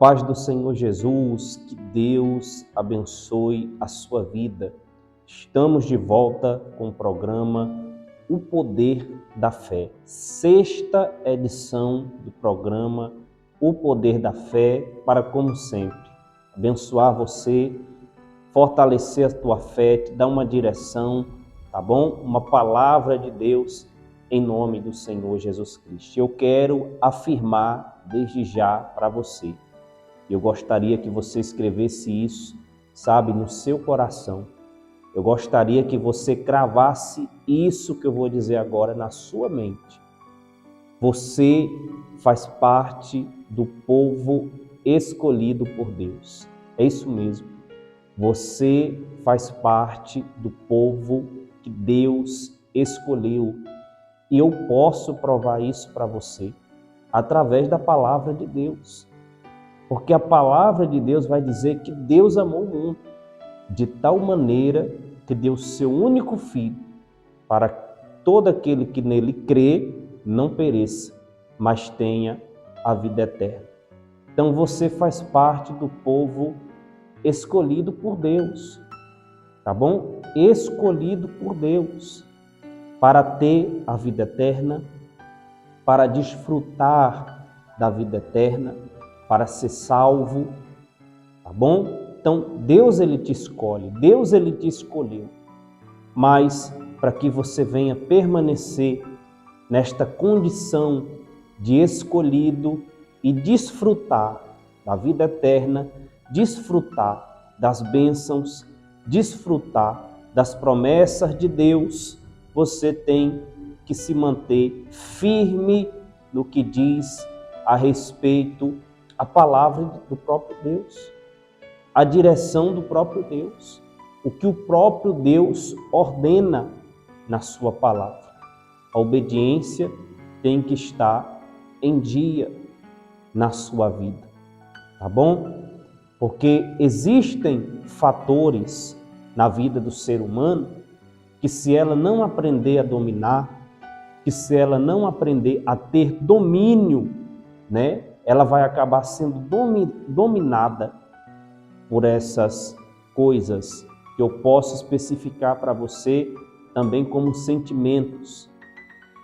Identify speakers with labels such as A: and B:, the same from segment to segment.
A: paz do Senhor Jesus, que Deus abençoe a sua vida. Estamos de volta com o programa O Poder da Fé, sexta edição do programa O Poder da Fé, para, como sempre, abençoar você, fortalecer a tua fé, te dar uma direção, tá bom? Uma palavra de Deus em nome do Senhor Jesus Cristo. Eu quero afirmar desde já para você. Eu gostaria que você escrevesse isso, sabe, no seu coração. Eu gostaria que você cravasse isso que eu vou dizer agora na sua mente. Você faz parte do povo escolhido por Deus. É isso mesmo. Você faz parte do povo que Deus escolheu. E eu posso provar isso para você através da palavra de Deus. Porque a palavra de Deus vai dizer que Deus amou o mundo de tal maneira que deu seu único filho para todo aquele que nele crê não pereça, mas tenha a vida eterna. Então você faz parte do povo escolhido por Deus, tá bom? Escolhido por Deus para ter a vida eterna, para desfrutar da vida eterna, para ser salvo, tá bom? Então, Deus ele te escolhe, Deus ele te escolheu, mas para que você venha permanecer nesta condição de escolhido e desfrutar da vida eterna, desfrutar das bênçãos, desfrutar das promessas de Deus, você tem que se manter firme no que diz a respeito a palavra do próprio Deus, a direção do próprio Deus, o que o próprio Deus ordena na sua palavra. A obediência tem que estar em dia na sua vida, tá bom? Porque existem fatores na vida do ser humano que, se ela não aprender a dominar, que se ela não aprender a ter domínio, né, ela vai acabar sendo dominada por essas coisas que eu posso especificar para você também como sentimentos,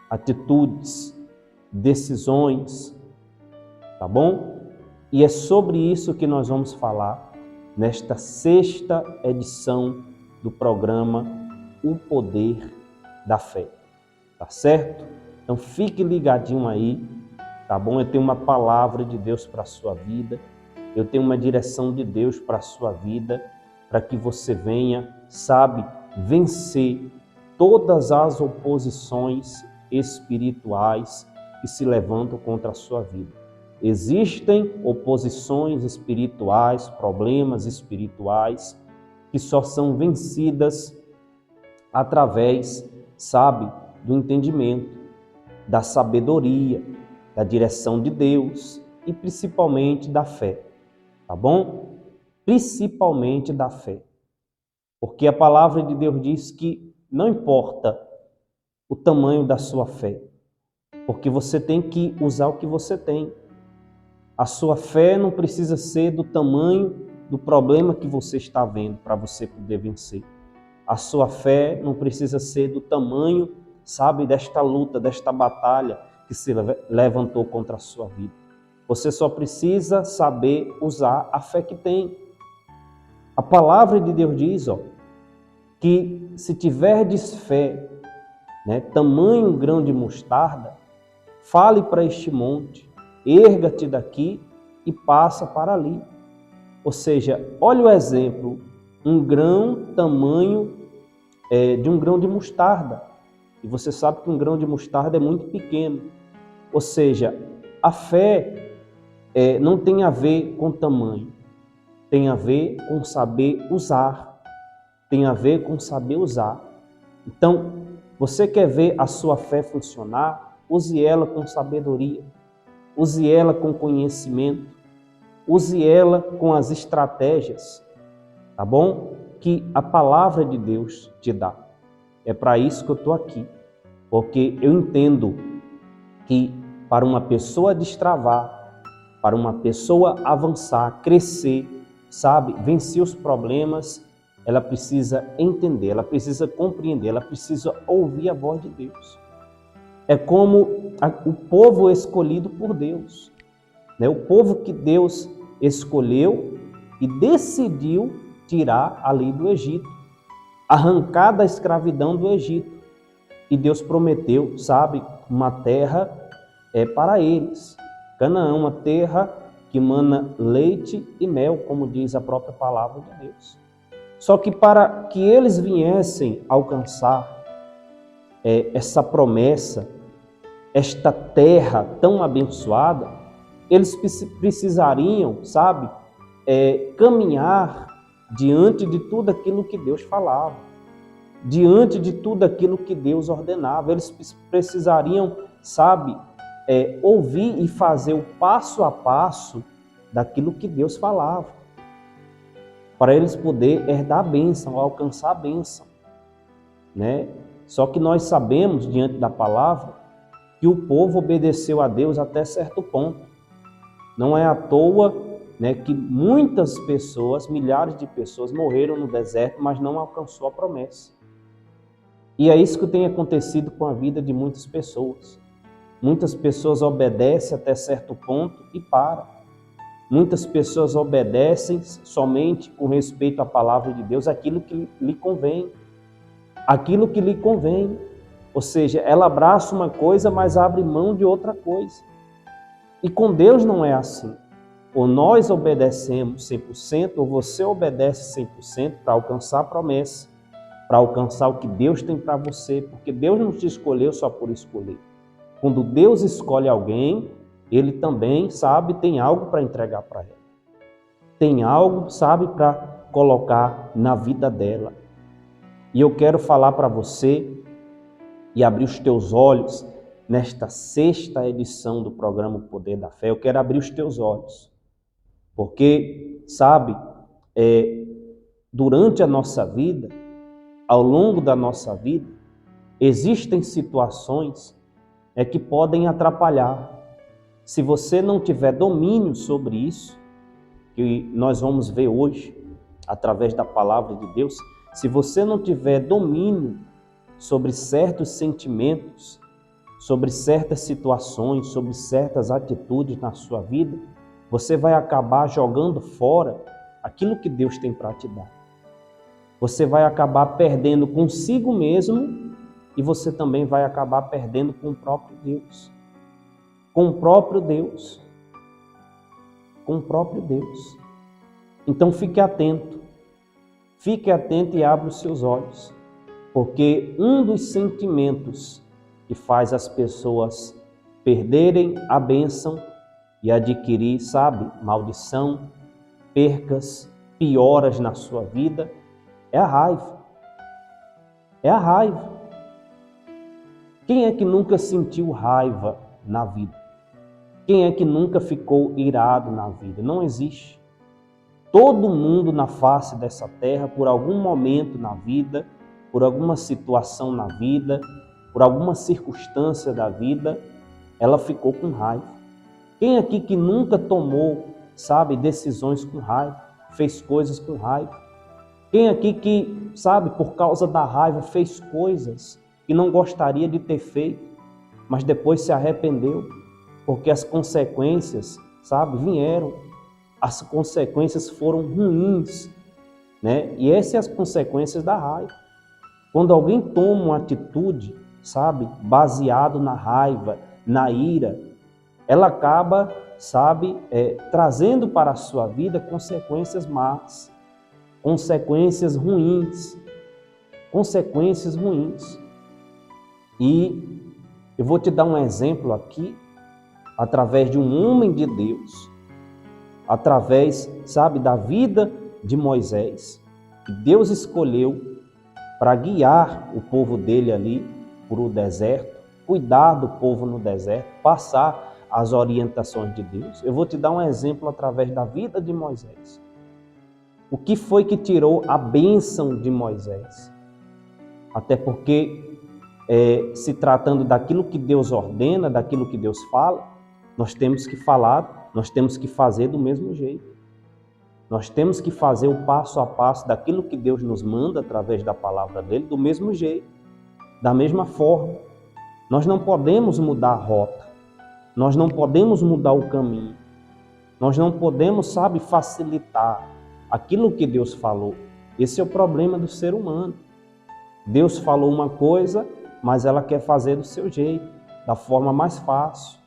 A: atitudes, decisões, tá bom? E é sobre isso que nós vamos falar nesta sexta edição do programa O Poder da Fé, tá certo? Então fique ligadinho aí, tá bom? Eu tenho uma palavra de Deus para a sua vida, eu tenho uma direção de Deus para a sua vida, para que você venha, sabe, vencer todas as oposições espirituais que se levantam contra a sua vida. Existem oposições espirituais, problemas espirituais, que só são vencidas através, sabe, do entendimento, da sabedoria, da direção de Deus e principalmente da fé, tá bom? Principalmente da fé. Porque a palavra de Deus diz que não importa o tamanho da sua fé, porque você tem que usar o que você tem. A sua fé não precisa ser do tamanho do problema que você está vendo para você poder vencer. A sua fé não precisa ser do tamanho, sabe, desta luta, desta batalha que se levantou contra a sua vida. Você só precisa saber usar a fé que tem. A palavra de Deus diz, que se tiverdes fé, né, tamanho grão de mostarda, fale para este monte, erga-te daqui e passa para ali. Ou seja, olha o exemplo, um grão tamanho de um grão de mostarda. E você sabe que um grão de mostarda é muito pequeno. Ou seja, a fé não tem a ver com tamanho, tem a ver com saber usar. Tem a ver com saber usar. Então, você quer ver a sua fé funcionar? Use ela com sabedoria, use ela com conhecimento, use ela com as estratégias, tá bom? Que a palavra de Deus te dá. É para isso que eu estou aqui, porque eu entendo que para uma pessoa destravar, Para uma pessoa avançar, crescer, sabe, vencer os problemas, ela precisa entender, ela precisa compreender, ela precisa ouvir a voz de Deus. É como o povo escolhido por Deus, né? O povo que Deus escolheu e decidiu tirar ali do Egito, arrancar da escravidão do Egito. E Deus prometeu, sabe, uma terra para eles. Canaã, uma terra que mana leite e mel, como diz a própria palavra de Deus. Só que para que eles viessem alcançar essa promessa, esta terra tão abençoada, eles precisariam, sabe, caminhar diante de tudo aquilo que Deus falava, diante de tudo aquilo que Deus ordenava. Eles precisariam, sabe, ouvir e fazer o passo a passo daquilo que Deus falava, para eles poderem herdar a bênção, alcançar a bênção, né? Só que nós sabemos, diante da palavra, que o povo obedeceu a Deus até certo ponto. Não é à toa, né, que muitas pessoas, milhares de pessoas morreram no deserto, mas não alcançou a promessa. E é isso que tem acontecido com a vida de muitas pessoas. Muitas pessoas obedecem até certo ponto e param. Muitas pessoas obedecem somente com respeito à palavra de Deus, aquilo que lhe convém. Aquilo que lhe convém. Ou seja, ela abraça uma coisa, mas abre mão de outra coisa. E com Deus não é assim. Ou nós obedecemos 100%, ou você obedece 100% para alcançar a promessa, para alcançar o que Deus tem para você, porque Deus não te escolheu só por escolher. Quando Deus escolhe alguém, Ele também, sabe, tem algo para entregar para ela. Tem algo, sabe, para colocar na vida dela. E eu quero falar para você e abrir os teus olhos nesta 6ª edição do programa O Poder da Fé. Eu quero abrir os teus olhos, porque, sabe, durante a nossa vida, ao longo da nossa vida, existem situações que podem atrapalhar. Se você não tiver domínio sobre isso, que nós vamos ver hoje, através da palavra de Deus, se você não tiver domínio sobre certos sentimentos, sobre certas situações, sobre certas atitudes na sua vida, você vai acabar jogando fora aquilo que Deus tem para te dar. Você vai acabar perdendo consigo mesmo e você também vai acabar perdendo com o próprio Deus. Com o próprio Deus. Com o próprio Deus. Então fique atento. Fique atento e abra os seus olhos. Porque um dos sentimentos que faz as pessoas perderem a bênção e adquirir, sabe, maldição, percas, pioras na sua vida, é a raiva. É a raiva. Quem é que nunca sentiu raiva na vida? Quem é que nunca ficou irado na vida? Não existe. Todo mundo na face dessa terra, por algum momento na vida, por alguma situação na vida, por alguma circunstância da vida, ela ficou com raiva. Quem aqui que nunca tomou, sabe, decisões com raiva, fez coisas com raiva? Quem aqui que, sabe, por causa da raiva, fez coisas que não gostaria de ter feito, mas depois se arrependeu, porque as consequências, sabe, vieram. As consequências foram ruins, né? E essas são as consequências da raiva. Quando alguém toma uma atitude, sabe, baseado na raiva, na ira, ela acaba, sabe, trazendo para a sua vida consequências más, consequências ruins, consequências ruins. E eu vou te dar um exemplo aqui, através de um homem de Deus, através, sabe, da vida de Moisés, que Deus escolheu para guiar o povo dele ali por o deserto, cuidar do povo no deserto, passar as orientações de Deus. Eu vou te dar um exemplo através da vida de Moisés. O que foi que tirou a bênção de Moisés? Até porque, se tratando daquilo que Deus ordena, daquilo que Deus fala, nós temos que falar nós temos que fazer do mesmo jeito. Nós temos que fazer o passo a passo daquilo que Deus nos manda através da palavra dele, do mesmo jeito, da mesma forma. Nós não podemos mudar a rota, nós não podemos mudar o caminho, nós não podemos, facilitar aquilo que Deus falou. Esse é o problema do ser humano. Deus falou uma coisa, mas ela quer fazer do seu jeito, da forma mais fácil.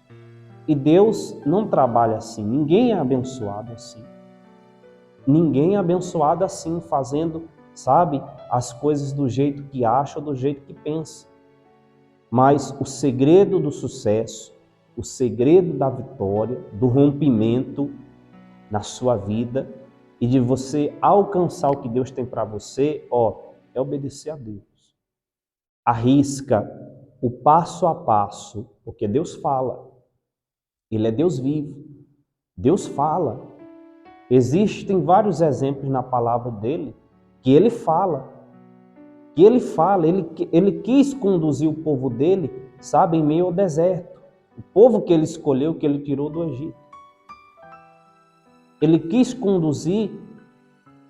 A: E Deus não trabalha assim, ninguém é abençoado assim. Ninguém é abençoado assim, fazendo, as coisas do jeito que acha ou do jeito que pensa. Mas o segredo do sucesso, o segredo da vitória, do rompimento na sua vida e de você alcançar o que Deus tem para você, é obedecer a Deus. Arrisca o passo a passo, porque Deus fala. Ele é Deus vivo. Deus fala. Existem vários exemplos na palavra dele que ele fala. Ele quis conduzir o povo dele, em meio ao deserto. O povo que ele escolheu, que ele tirou do Egito. Ele quis conduzir,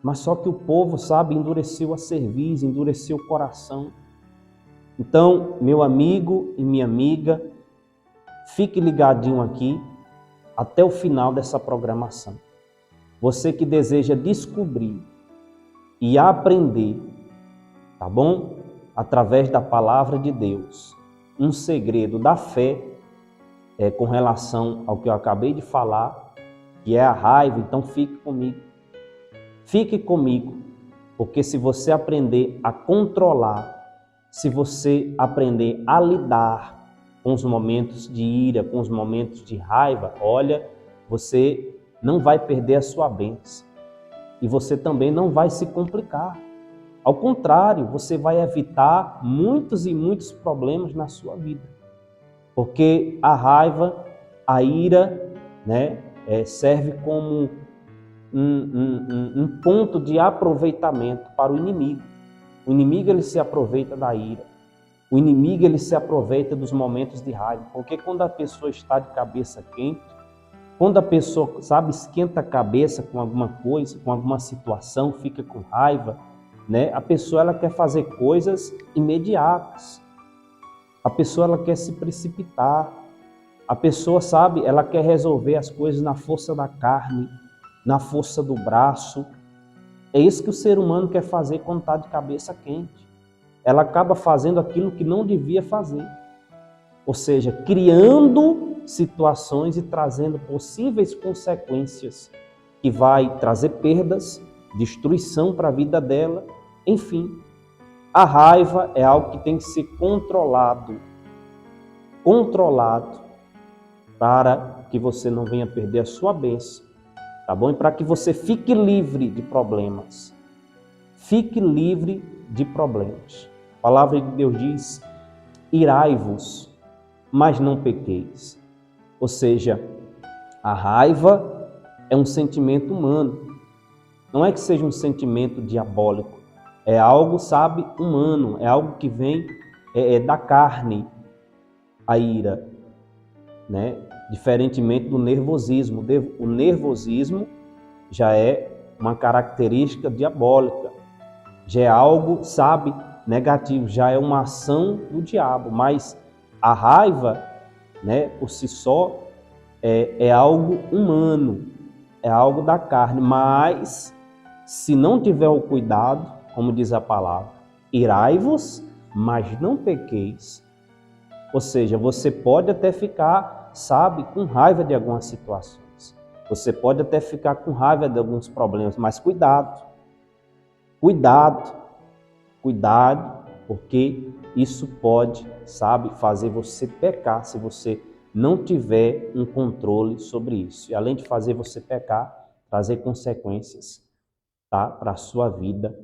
A: mas só que o povo, endureceu a cerviz, endureceu o coração. Então, meu amigo e minha amiga, fique ligadinho aqui até o final dessa programação. Você que deseja descobrir e aprender, tá bom? Através da palavra de Deus, um segredo da fé com relação ao que eu acabei de falar, que é a raiva. Então fique comigo. Fique comigo, porque se você aprender a controlar, se você aprender a lidar com os momentos de ira, com os momentos de raiva, olha, você não vai perder a sua bênção. E você também não vai se complicar. Ao contrário, você vai evitar muitos e muitos problemas na sua vida. Porque a raiva, a ira, serve como um ponto de aproveitamento para o inimigo. O inimigo, ele se aproveita da ira. O inimigo, ele se aproveita dos momentos de raiva. Porque quando a pessoa está de cabeça quente, quando a pessoa, esquenta a cabeça com alguma coisa, com alguma situação, fica com raiva, a pessoa, ela quer fazer coisas imediatas. A pessoa, ela quer se precipitar. A pessoa, ela quer resolver as coisas na força da carne, na força do braço. É isso que o ser humano quer fazer quando está de cabeça quente. Ela acaba fazendo aquilo que não devia fazer. Ou seja, criando situações e trazendo possíveis consequências que vai trazer perdas, destruição para a vida dela, enfim. A raiva é algo que tem que ser controlado para que você não venha perder a sua bênção, tá bom? E para que você fique livre de problemas. Fique livre de problemas. A palavra de Deus diz: irai-vos, mas não pequeis. Ou seja, a raiva é um sentimento humano. Não é que seja um sentimento diabólico. É algo, humano. É algo que vem da carne, a ira, Diferentemente do nervosismo. O nervosismo já é uma característica diabólica. Já é algo, negativo. Já é uma ação do diabo. Mas a raiva, por si só, é algo humano, é algo da carne, mas se não tiver o cuidado, como diz a palavra, irai-vos, mas não pequeis. Ou seja, você pode até ficar, com raiva de algumas situações, você pode até ficar com raiva de alguns problemas, mas cuidado, porque isso pode, fazer você pecar se você não tiver um controle sobre isso. E além de fazer você pecar, trazer consequências, para a sua vida.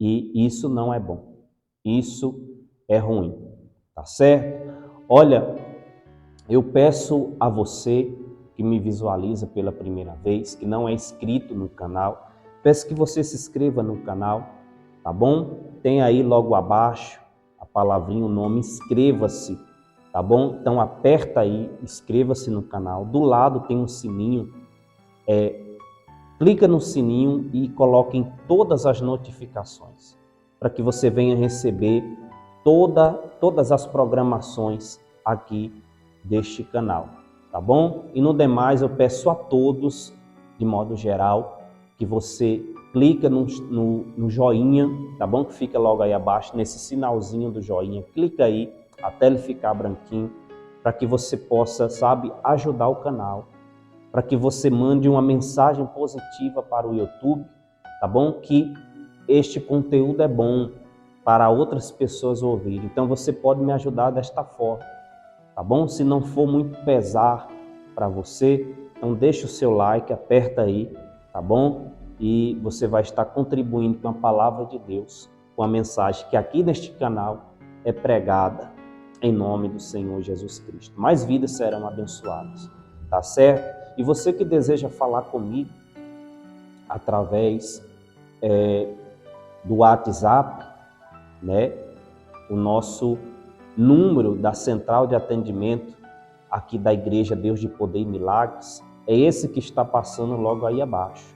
A: E isso não é bom. Isso é ruim. Tá certo? Olha, eu peço a você que me visualiza pela primeira vez, que não é inscrito no canal, peço que você se inscreva no canal, tá bom? Tem aí logo abaixo a palavrinha, o nome, inscreva-se. tá bom? Então aperta aí, inscreva-se no canal. Do lado tem um sininho, clica no sininho e coloque em todas as notificações, para que você venha receber todas as programações aqui deste canal, tá bom? E no demais eu peço a todos, de modo geral, que você clica no joinha, tá bom? Que fica logo aí abaixo, nesse sinalzinho do joinha, clica aí até ele ficar branquinho, para que você possa, ajudar o canal, para que você mande uma mensagem positiva para o YouTube, tá bom? Que este conteúdo é bom para outras pessoas ouvirem. Então você pode me ajudar desta forma, tá bom? Se não for muito pesar para você, então deixa o seu like, aperta aí, tá bom? E você vai estar contribuindo com a palavra de Deus, com a mensagem que aqui neste canal é pregada em nome do Senhor Jesus Cristo. Mais vidas serão abençoadas, tá certo? E você que deseja falar comigo através do WhatsApp, né? O nosso número da central de atendimento aqui da Igreja Deus de Poder e Milagres é esse que está passando logo aí abaixo,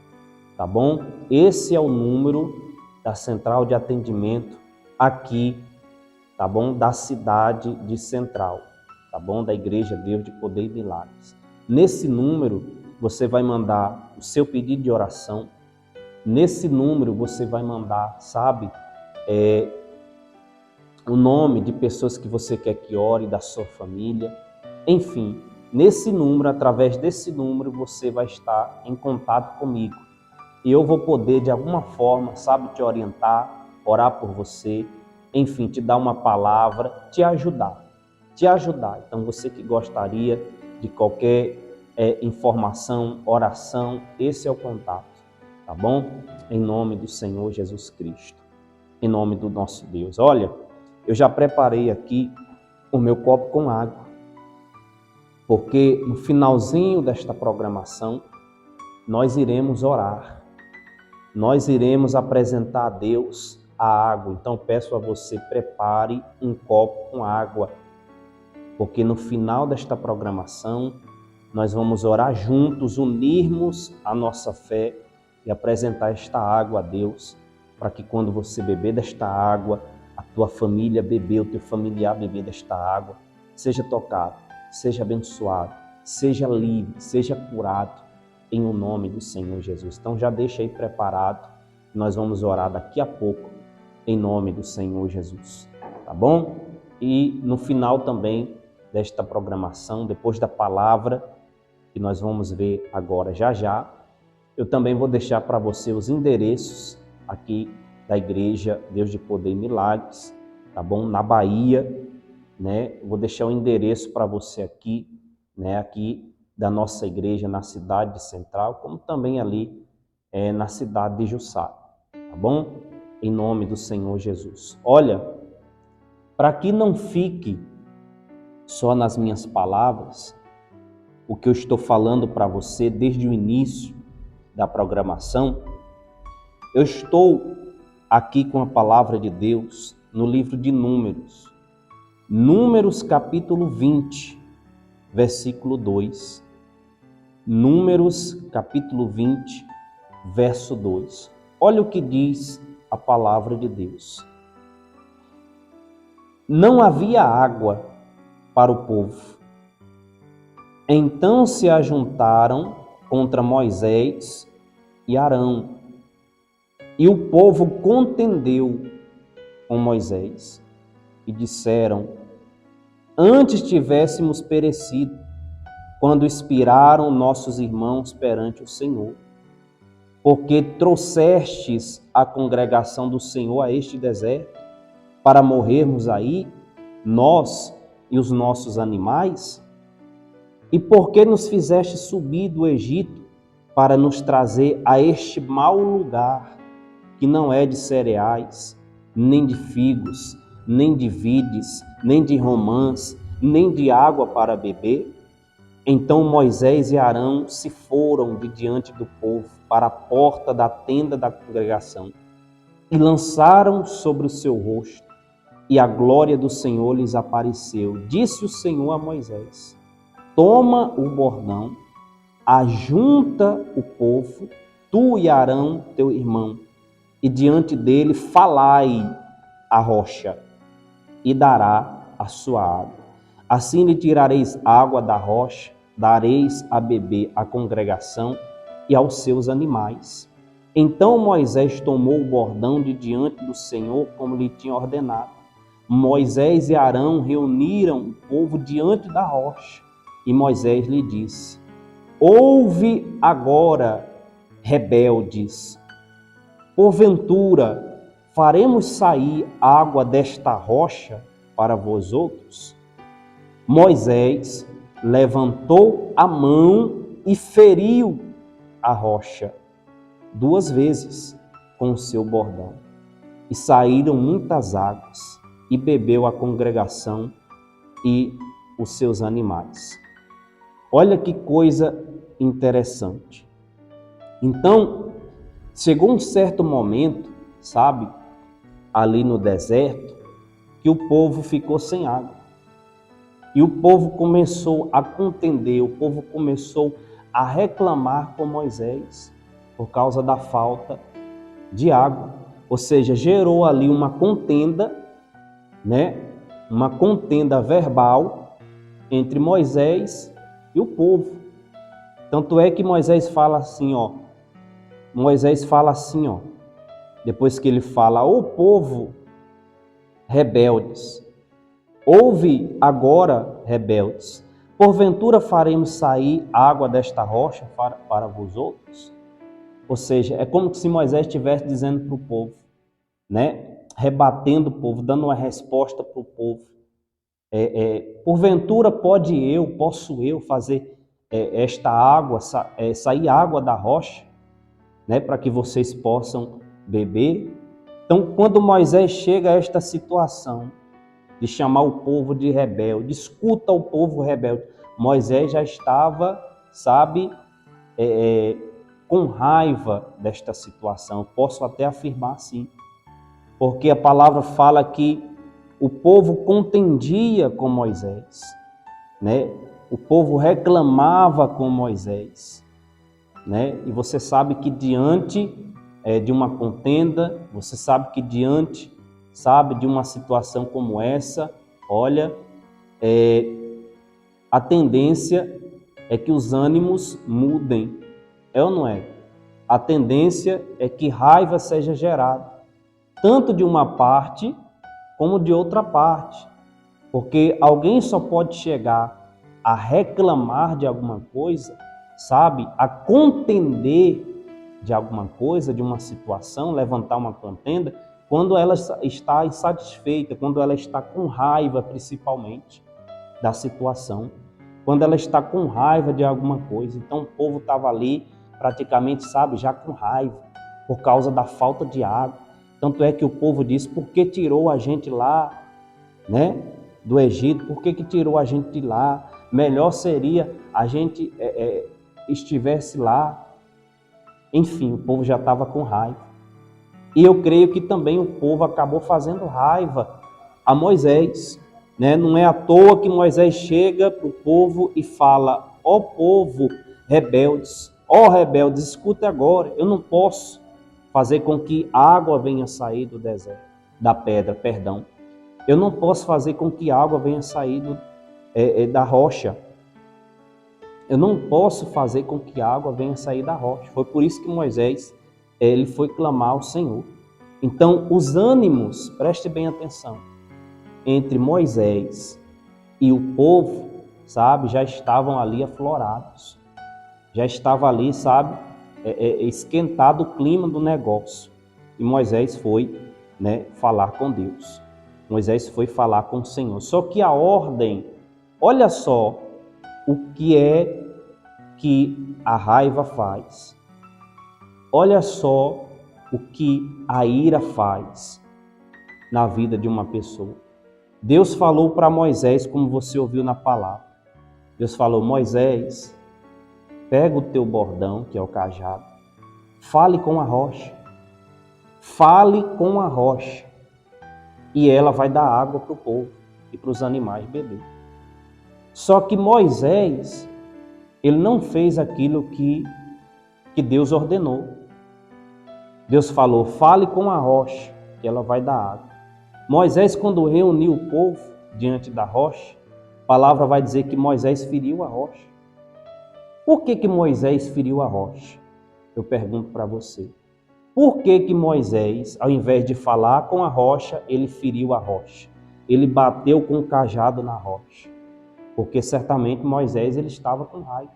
A: tá bom? Esse é o número da central de atendimento aqui, tá bom? Da cidade de Central, tá bom? Da Igreja Deus de Poder e Milagres. Nesse número você vai mandar o seu pedido de oração. Nesse número você vai mandar, o nome de pessoas que você quer que ore, da sua família. Enfim, nesse número, através desse número, você vai estar em contato comigo. E eu vou poder, de alguma forma, te orientar, orar por você, enfim, te dar uma palavra, te ajudar. Então, você que gostaria de qualquer informação, oração, esse é o contato, tá bom? Em nome do Senhor Jesus Cristo, em nome do nosso Deus. Olha, eu já preparei aqui o meu copo com água, porque no finalzinho desta programação, nós iremos orar, nós iremos apresentar a Deus a água. Então peço a você, prepare um copo com água, porque no final desta programação, nós vamos orar juntos, unirmos a nossa fé e apresentar esta água a Deus, para que quando você beber desta água, a tua família beber, o teu familiar beber desta água, seja tocado, seja abençoado, seja livre, seja curado, em o nome do Senhor Jesus. Então já deixa aí preparado, nós vamos orar daqui a pouco, em nome do Senhor Jesus, tá bom? E no final também desta programação, depois da palavra, que nós vamos ver agora já, eu também vou deixar para você os endereços aqui da Igreja Deus de Poder e Milagres, tá bom? Na Bahia, né? Vou deixar o endereço para você aqui, né? Aqui da nossa igreja na cidade de Central, como também ali na cidade de Jussá, tá bom? Em nome do Senhor Jesus. Olha, para que não fique só nas minhas palavras, o que eu estou falando para você desde o início da programação, eu estou aqui com a palavra de Deus no livro de Números. Números capítulo 20, versículo 2. Números capítulo 20, verso 2. Olha o que diz a palavra de Deus. Não havia água para o povo. Então se ajuntaram contra Moisés e Arão, e o povo contendeu com Moisés, e disseram: antes tivéssemos perecido, quando expiraram nossos irmãos perante o Senhor, porque trouxestes a congregação do Senhor a este deserto, para morrermos aí, nós e os nossos animais? E por que nos fizeste subir do Egito para nos trazer a este mau lugar, que não é de cereais, nem de figos, nem de vides, nem de romãs, nem de água para beber? Então Moisés e Arão se foram de diante do povo para a porta da tenda da congregação e lançaram sobre o seu rosto e a glória do Senhor lhes apareceu. Disse o Senhor a Moisés: toma o bordão, ajunta o povo, tu e Arão, teu irmão, e diante dele falai a rocha, e dará a sua água. Assim lhe tirareis água da rocha, dareis a beber à congregação e aos seus animais. Então Moisés tomou o bordão de diante do Senhor, como lhe tinha ordenado. Moisés e Arão reuniram o povo diante da rocha, e Moisés lhe disse: ouve agora, rebeldes, porventura faremos sair água desta rocha para vós outros? Moisés levantou a mão e feriu a rocha 2 vezes com o seu bordão, e saíram muitas águas, e bebeu a congregação e os seus animais. Olha que coisa interessante. Então, chegou um certo momento, sabe, ali no deserto, que o povo ficou sem água. E o povo começou a contender, o povo começou a reclamar com Moisés por causa da falta de água. Ou seja, gerou ali uma contenda, uma contenda verbal entre Moisés e o povo. Tanto é que Moisés fala assim, depois que ele fala: ô povo rebeldes, ouve agora, rebeldes, porventura faremos sair água desta rocha para vós outros? Ou seja, é como se Moisés estivesse dizendo para o povo, rebatendo o povo, dando uma resposta para o povo. Porventura posso eu fazer esta água, sair água da rocha, para que vocês possam beber? Então, quando Moisés chega a esta situação de chamar o povo de rebelde, escuta o povo rebelde, Moisés já estava, com raiva desta situação. Posso até afirmar assim, porque a palavra fala que o povo contendia com Moisés, O povo reclamava com Moisés, E você sabe que diante de uma contenda, você sabe que diante, de uma situação como essa, olha, a tendência é que os ânimos mudem, é ou não é? A tendência é que raiva seja gerada, tanto de uma parte como de outra parte, porque alguém só pode chegar a reclamar de alguma coisa, a contender de alguma coisa, de uma situação, levantar uma contenda, quando ela está insatisfeita, quando ela está com raiva, principalmente, da situação, quando ela está com raiva de alguma coisa. Então o povo estava ali praticamente, já com raiva, por causa da falta de água. Tanto é que o povo disse: por que tirou a gente lá, do Egito? Por que tirou a gente de lá? Melhor seria a gente estivesse lá. Enfim, o povo já estava com raiva. E eu creio que também o povo acabou fazendo raiva a Moisés. Não é à toa que Moisés chega para o povo e fala: ó povo rebeldes, escuta agora, eu não posso fazer com que água venha sair do deserto, da pedra, perdão. Eu não posso fazer com que água venha sair da rocha. Eu não posso fazer com que água venha sair da rocha. Foi por isso que Moisés ele foi clamar ao Senhor. Então, os ânimos, preste bem atenção, entre Moisés e o povo, já estavam ali aflorados. Já estava ali, esquentado o clima do negócio. E Moisés foi, falar com Deus. Moisés foi falar com o Senhor. Só que a ordem, olha só o que é que a raiva faz. Olha só o que a ira faz na vida de uma pessoa. Deus falou para Moisés, como você ouviu na palavra. Deus falou: Moisés, pega o teu bordão, que é o cajado, fale com a rocha. Fale com a rocha. e ela vai dar água para o povo e para os animais beber. Só que Moisés, ele não fez aquilo que Deus ordenou. Deus falou, fale com a rocha, que ela vai dar água. Moisés, quando reuniu o povo diante da rocha, a palavra vai dizer que Moisés feriu a rocha. Por que Moisés feriu a rocha? Eu pergunto para você. Por que Moisés, ao invés de falar com a rocha, ele feriu a rocha? Ele bateu com o cajado na rocha. Porque certamente Moisés ele estava com raiva.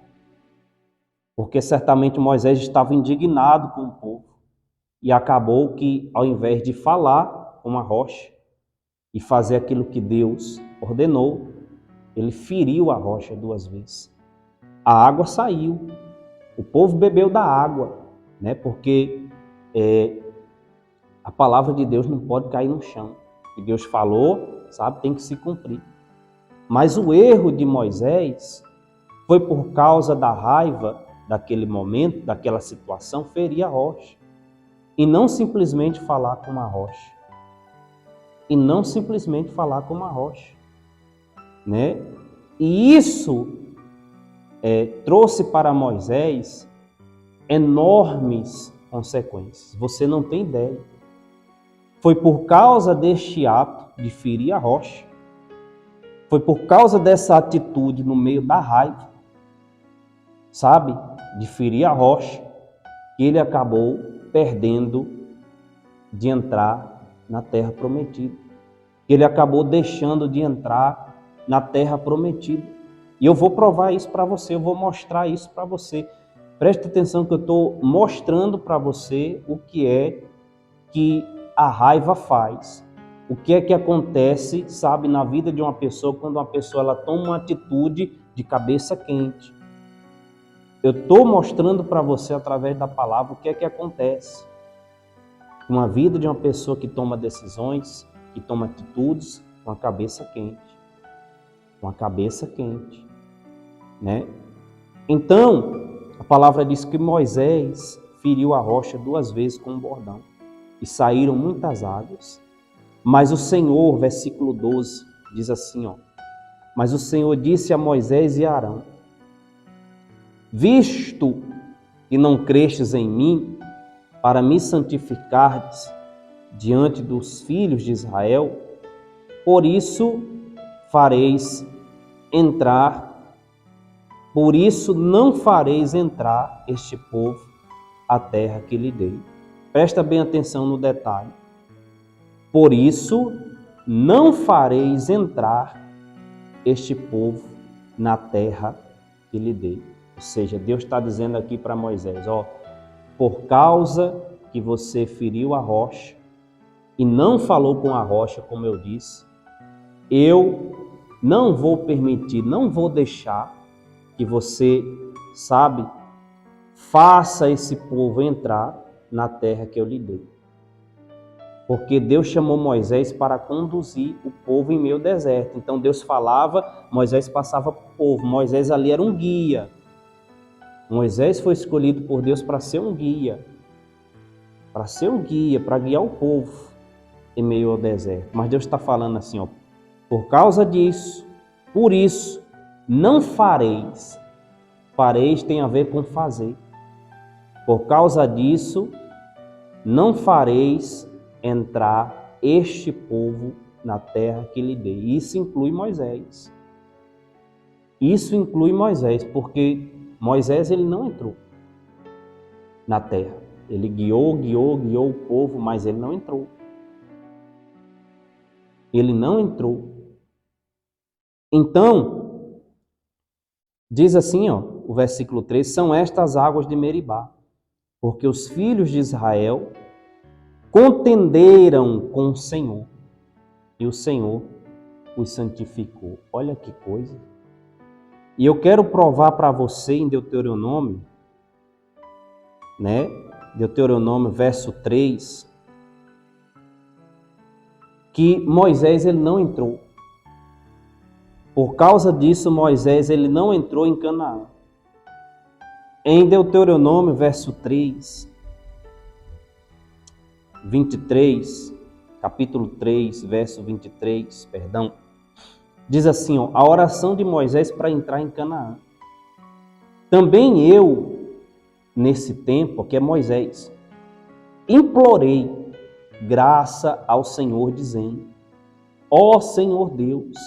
A: Porque certamente Moisés estava indignado com o povo. E acabou que, ao invés de falar com a rocha e fazer aquilo que Deus ordenou, ele feriu a rocha 2 vezes. A água saiu. O povo bebeu da água, né? Porque a palavra de Deus não pode cair no chão. O que Deus falou, sabe, tem que se cumprir. Mas o erro de Moisés foi por causa da raiva daquele momento, daquela situação, ferir a rocha. E não simplesmente falar com uma rocha. E não simplesmente falar com uma rocha. Né? E isso trouxe para Moisés enormes consequências. Você não tem ideia. Foi por causa deste ato de ferir a rocha, foi por causa dessa atitude no meio da raiva, sabe, de ferir a rocha, que ele acabou perdendo de entrar na terra prometida. Ele acabou deixando de entrar na terra prometida. E eu vou provar isso para você, eu vou mostrar isso para você. Preste atenção que eu estou mostrando para você o que é que a raiva faz. O que é que acontece, sabe, na vida de uma pessoa quando uma pessoa ela toma uma atitude de cabeça quente. Eu estou mostrando para você através da palavra o que é que acontece. Uma vida de uma pessoa que toma decisões, que toma atitudes com a cabeça quente. Com a cabeça quente, né? Então, a palavra diz que Moisés feriu a rocha 2 vezes com um bordão e saíram muitas águas. Mas o Senhor, versículo 12, diz assim, ó. Mas o Senhor disse a Moisés e a Arão, visto que não crestes em mim, para me santificardes diante dos filhos de Israel, por isso não fareis entrar este povo à terra que lhe dei. Presta bem atenção no detalhe. Por isso não fareis entrar este povo na terra que lhe dei. Ou seja, Deus está dizendo aqui para Moisés, ó, por causa que você feriu a rocha e não falou com a rocha, como eu disse, eu não vou permitir, não vou deixar que você, sabe, faça esse povo entrar na terra que eu lhe dei. Porque Deus chamou Moisés para conduzir o povo em meio ao deserto. Então Deus falava, Moisés passava para o povo. Moisés ali era um guia. Moisés foi escolhido por Deus para ser um guia. Para guiar o povo em meio ao deserto. Mas Deus está falando assim, ó, por causa disso, por isso, não fareis. Fareis tem a ver com fazer. Por causa disso, não fareis entrar este povo na terra que lhe dei. Isso inclui Moisés. Isso inclui Moisés, porque Moisés ele não entrou na terra. Ele guiou o povo, mas ele não entrou. Ele não entrou. Então, diz assim, ó, o versículo 3, são estas águas de Meribá, porque os filhos de Israel contenderam com o Senhor, e o Senhor os santificou. Olha que coisa. E eu quero provar para você em Deuteronômio, né? Deuteronômio, verso 3, que Moisés ele não entrou. Por causa disso, Moisés ele não entrou em Canaã. Em Deuteronômio, verso 3, 23, capítulo 3, verso 23, perdão, diz assim, ó, a oração de Moisés para entrar em Canaã. Também eu, nesse tempo, que é Moisés, implorei graça ao Senhor, dizendo, ó Senhor Deus,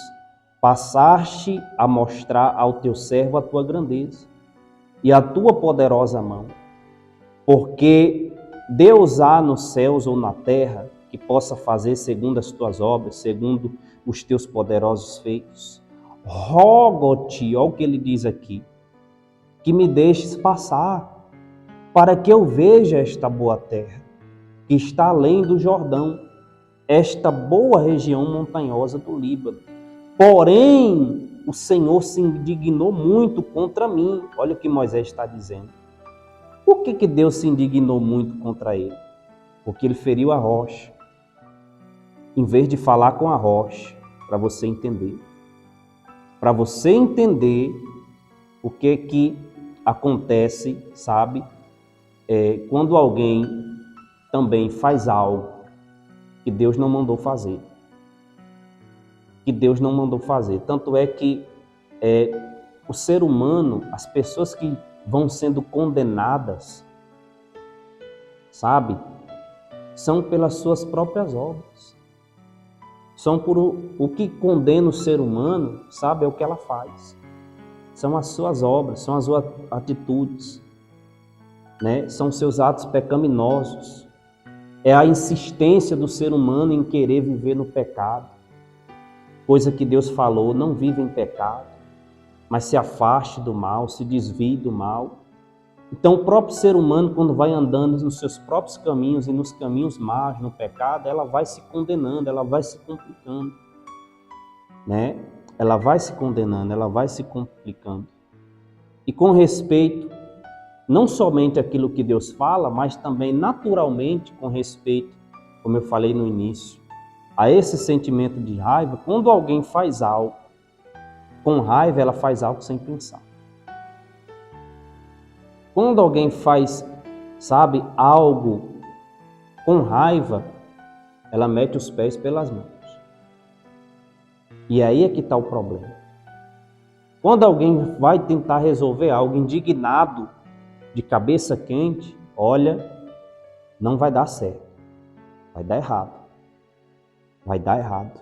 A: passaste a mostrar ao teu servo a tua grandeza e a tua poderosa mão, porque Deus há nos céus ou na terra que possa fazer segundo as tuas obras, segundo os teus poderosos feitos. Rogo-te, olha o que ele diz aqui, que me deixes passar, para que eu veja esta boa terra, que está além do Jordão, esta boa região montanhosa do Líbano. Porém, o Senhor se indignou muito contra mim. Olha o que Moisés está dizendo. Por que Deus se indignou muito contra ele? Porque ele feriu a rocha. Em vez de falar com a rocha, para você entender. Para você entender o que acontece, sabe? Quando alguém também faz algo que Deus não mandou fazer. Que Deus não mandou fazer. Tanto é que o ser humano, as pessoas que vão sendo condenadas, sabe? São pelas suas próprias obras. São por o que condena o ser humano, sabe? É o que ela faz. São as suas obras, são as suas atitudes, né? São seus atos pecaminosos. É a insistência do ser humano em querer viver no pecado. Coisa que Deus falou, não viva em pecado, mas se afaste do mal, se desvie do mal. Então o próprio ser humano, quando vai andando nos seus próprios caminhos e nos caminhos más, no pecado, ela vai se condenando, ela vai se complicando, né? Ela vai se condenando, ela vai se complicando. E com respeito, não somente aquilo que Deus fala, mas também naturalmente com respeito, como eu falei no início, a esse sentimento de raiva, quando alguém faz algo com raiva, ela faz algo sem pensar. Quando alguém faz, sabe, algo com raiva, ela mete os pés pelas mãos. E aí é que está o problema. Quando alguém vai tentar resolver algo indignado, de cabeça quente, olha, não vai dar certo. Vai dar errado. Vai dar errado.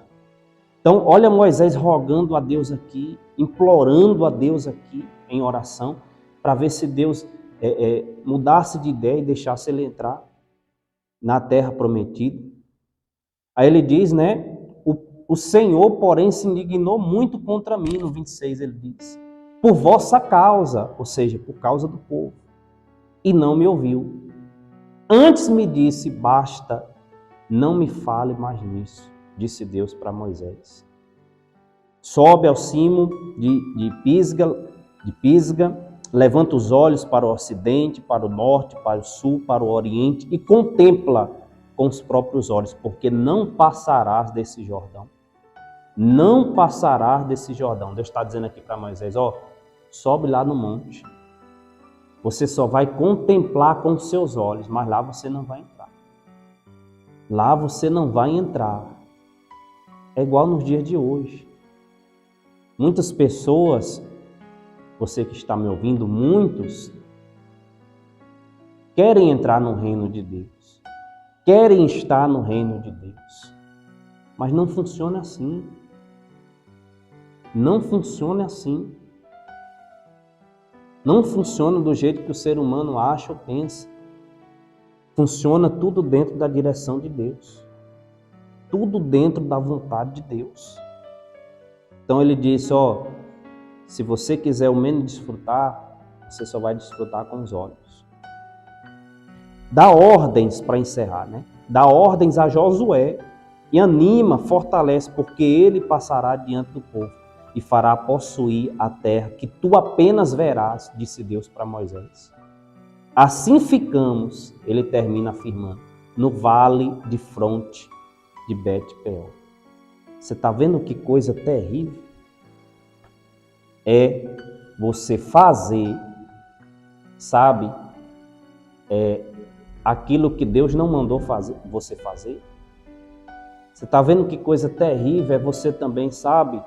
A: Então, olha Moisés rogando a Deus aqui, implorando a Deus aqui em oração, para ver se Deus mudasse de ideia e deixasse ele entrar na terra prometida. Aí ele diz, né? O Senhor, porém, se indignou muito contra mim, no 26 ele diz, por vossa causa, ou seja, por causa do povo, e não me ouviu. Antes me disse, basta, não me fale mais nisso, disse Deus para Moisés. Sobe ao cimo de Pisga, levanta os olhos para o ocidente, para o norte, para o sul, para o oriente e contempla com os próprios olhos, porque não passarás desse Jordão. Não passarás desse Jordão. Deus está dizendo aqui para Moisés, sobe lá no monte. Você só vai contemplar com os seus olhos, mas lá você não vai entrar. Lá você não vai entrar. É igual nos dias de hoje. Muitas pessoas, você que está me ouvindo, muitos querem entrar no reino de Deus. Querem estar no reino de Deus. Mas não funciona assim. Não funciona assim. Não funciona do jeito que o ser humano acha ou pensa. Funciona tudo dentro da direção de Deus. Tudo dentro da vontade de Deus. Então ele disse, se você quiser o menos desfrutar, você só vai desfrutar com os olhos. Dá ordens para encerrar, né? Dá ordens a Josué e anima, fortalece, porque ele passará diante do povo e fará possuir a terra que tu apenas verás, disse Deus para Moisés. Assim ficamos, ele termina afirmando, no vale de fronte de Bet-peor. Você está vendo que coisa terrível? É você fazer, sabe, aquilo que Deus não mandou você fazer. Você está vendo que coisa terrível é você também, sabe,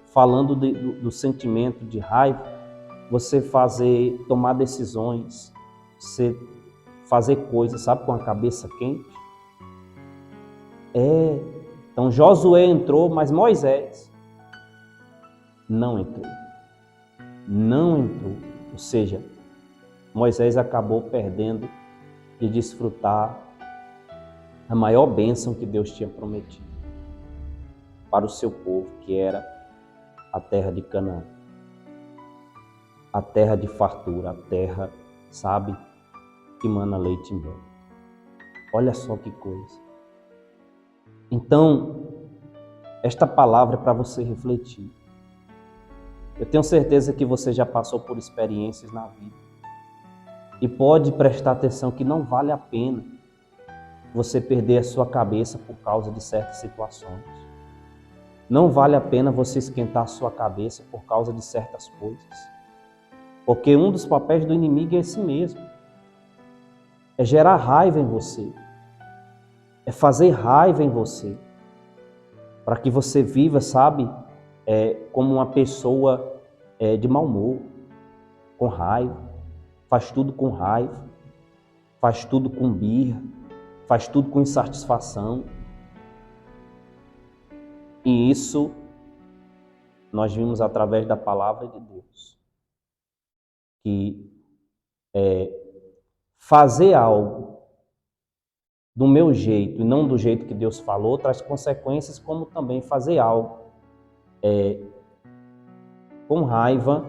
A: falando do sentimento de raiva, você tomar decisões, você fazer coisas, sabe, com a cabeça quente. Então Josué entrou, mas Moisés não entrou. Não entrou. Ou seja, Moisés acabou perdendo de desfrutar a maior bênção que Deus tinha prometido para o seu povo, que era a terra de Canaã. A terra de fartura, a terra, sabe, que mana leite e mel. Olha só que coisa. Então, esta palavra é para você refletir. Eu tenho certeza que você já passou por experiências na vida e pode prestar atenção que não vale a pena você perder a sua cabeça por causa de certas situações. Não vale a pena você esquentar a sua cabeça por causa de certas coisas. Porque um dos papéis do inimigo é esse mesmo. É gerar raiva em você. É fazer raiva em você. Para que você viva, sabe, como uma pessoa de mau humor, com raiva. Faz tudo com raiva. Faz tudo com birra. Faz tudo com insatisfação. E isso nós vimos através da palavra de Deus. Que fazer algo do meu jeito e não do jeito que Deus falou traz consequências, como também fazer algo com raiva,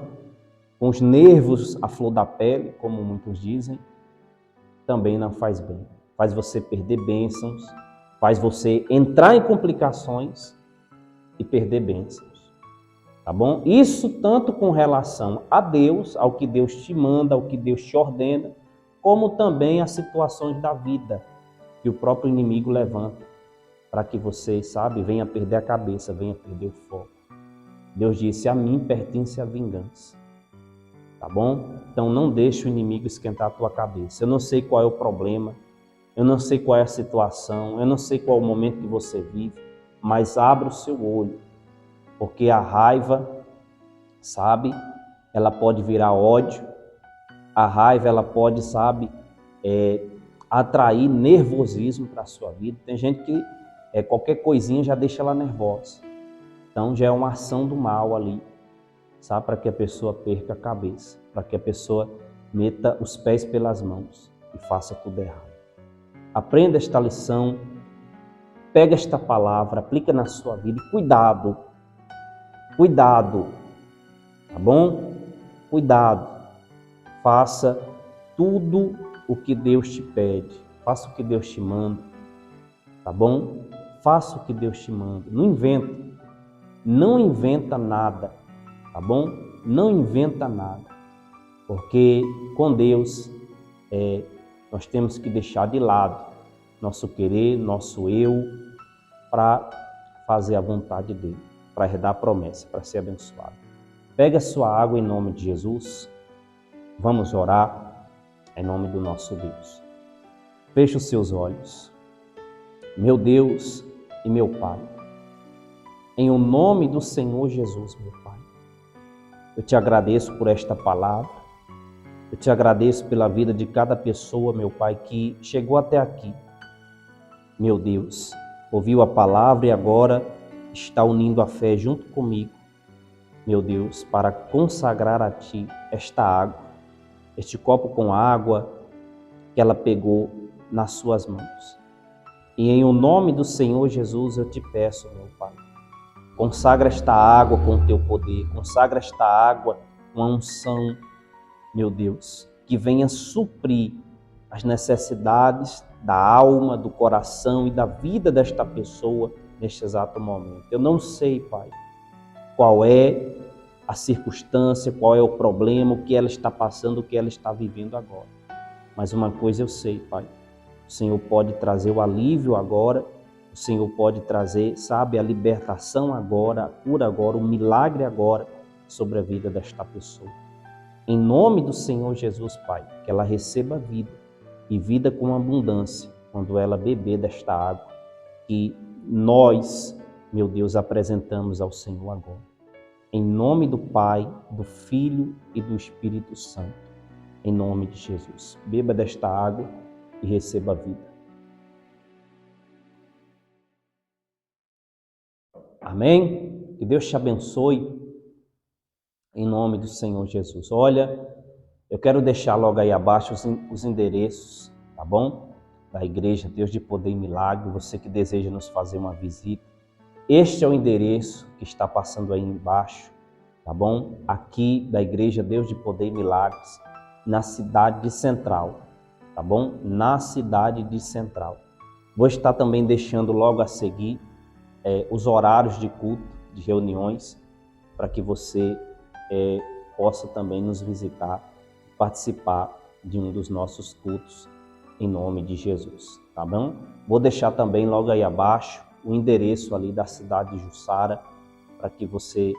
A: com os nervos à flor da pele, como muitos dizem, também não faz bem. Faz você perder bênçãos, faz você entrar em complicações e perder bênçãos. Tá bom? Isso tanto com relação a Deus, ao que Deus te manda, ao que Deus te ordena, como também as situações da vida que o próprio inimigo levanta para que você, sabe, venha perder a cabeça, venha perder o foco. Deus disse: a mim pertence a vingança. Tá bom? Então não deixe o inimigo esquentar a tua cabeça. Eu não sei qual é o problema, eu não sei qual é a situação, eu não sei qual é o momento que você vive, mas abra o seu olho. Porque a raiva, sabe, ela pode virar ódio. A raiva, ela pode, sabe, atrair nervosismo para a sua vida. Tem gente que qualquer coisinha já deixa ela nervosa. Então já é uma ação do mal ali, sabe, para que a pessoa perca a cabeça, para que a pessoa meta os pés pelas mãos e faça tudo errado. Aprenda esta lição, pega esta palavra, aplica na sua vida e cuidado. Cuidado, tá bom? Cuidado. Faça tudo o que Deus te pede. Faça o que Deus te manda, tá bom? Faça o que Deus te manda. Não inventa. Não inventa nada, tá bom? Não inventa nada. Porque com Deus, nós temos que deixar de lado nosso querer, nosso eu, para fazer a vontade dele, para herdar a promessa, para ser abençoado. Pega a sua água em nome de Jesus. Vamos orar em nome do nosso Deus. Feche os seus olhos. Meu Deus e meu Pai, em o nome do Senhor Jesus, meu Pai, eu te agradeço por esta palavra. Eu te agradeço pela vida de cada pessoa, meu Pai, que chegou até aqui. Meu Deus, ouviu a palavra e agora está unindo a fé junto comigo, meu Deus, para consagrar a Ti esta água, este copo com água que ela pegou nas suas mãos. E em o nome do Senhor Jesus eu te peço, meu Pai, consagra esta água com o Teu poder, consagra esta água com a unção, meu Deus, que venha suprir as necessidades da alma, do coração e da vida desta pessoa neste exato momento. Eu não sei, Pai, qual é a circunstância, qual é o problema, o que ela está passando, o que ela está vivendo agora. Mas uma coisa eu sei, Pai, o Senhor pode trazer o alívio agora, o Senhor pode trazer, sabe, a libertação agora, a cura agora, o milagre agora sobre a vida desta pessoa. Em nome do Senhor Jesus, Pai, que ela receba vida e vida com abundância quando ela beber desta água. que nós, meu Deus, apresentamos ao Senhor agora. Em nome do Pai, do Filho e do Espírito Santo. Em nome de Jesus. Beba desta água e receba a vida. Amém? Que Deus te abençoe. Em nome do Senhor Jesus. Olha, eu quero deixar logo aí abaixo os endereços, tá bom? Da Igreja Deus de Poder e Milagre, você que deseja nos fazer uma visita. Este é o endereço que está passando aí embaixo, tá bom? Aqui da Igreja Deus de Poder e Milagres, na cidade de Central, tá bom? Na cidade de Central. Vou estar também deixando logo a seguir os horários de culto, de reuniões, para que você possa também nos visitar, participar de um dos nossos cultos, em nome de Jesus, tá bom? Vou deixar também logo aí abaixo o endereço ali da cidade de Jussara, para que você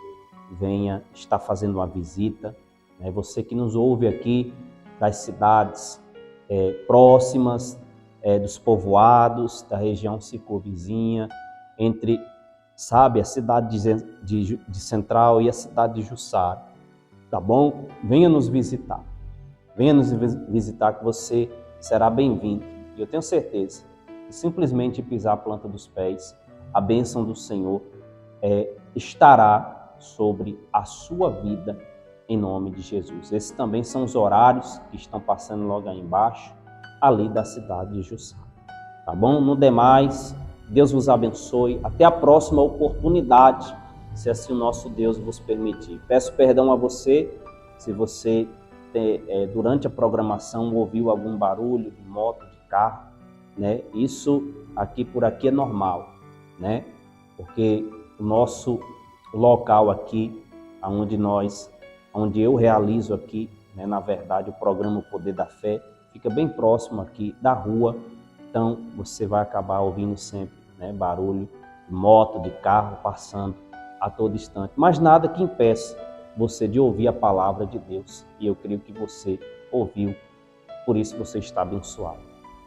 A: venha estar fazendo uma visita, né? Você que nos ouve aqui das cidades próximas, dos povoados, da região circunvizinha, entre, sabe, a cidade de Central e a cidade de Jussara, tá bom? Venha nos visitar. Venha nos visitar que você será bem-vindo. E eu tenho certeza que simplesmente pisar a planta dos pés, a bênção do Senhor estará sobre a sua vida em nome de Jesus. Esses também são os horários que estão passando logo aí embaixo, ali da cidade de Jussara. Tá bom? No demais, Deus vos abençoe. Até a próxima oportunidade, se assim o nosso Deus vos permitir. Peço perdão a você, se você durante a programação ouviu algum barulho de moto, de carro, né? Isso por aqui é normal, né? Porque o nosso local aqui, onde eu realizo aqui, né, na verdade, o programa O Poder da Fé, fica bem próximo aqui da rua, então você vai acabar ouvindo sempre, né, barulho de moto, de carro passando a todo instante, mas nada que impeça você de ouvir a palavra de Deus, e eu creio que você ouviu, por isso você está abençoado.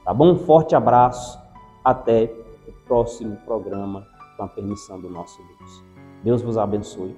A: Tá bom? Um forte abraço, até o próximo programa, com a permissão do nosso Deus. Deus vos abençoe.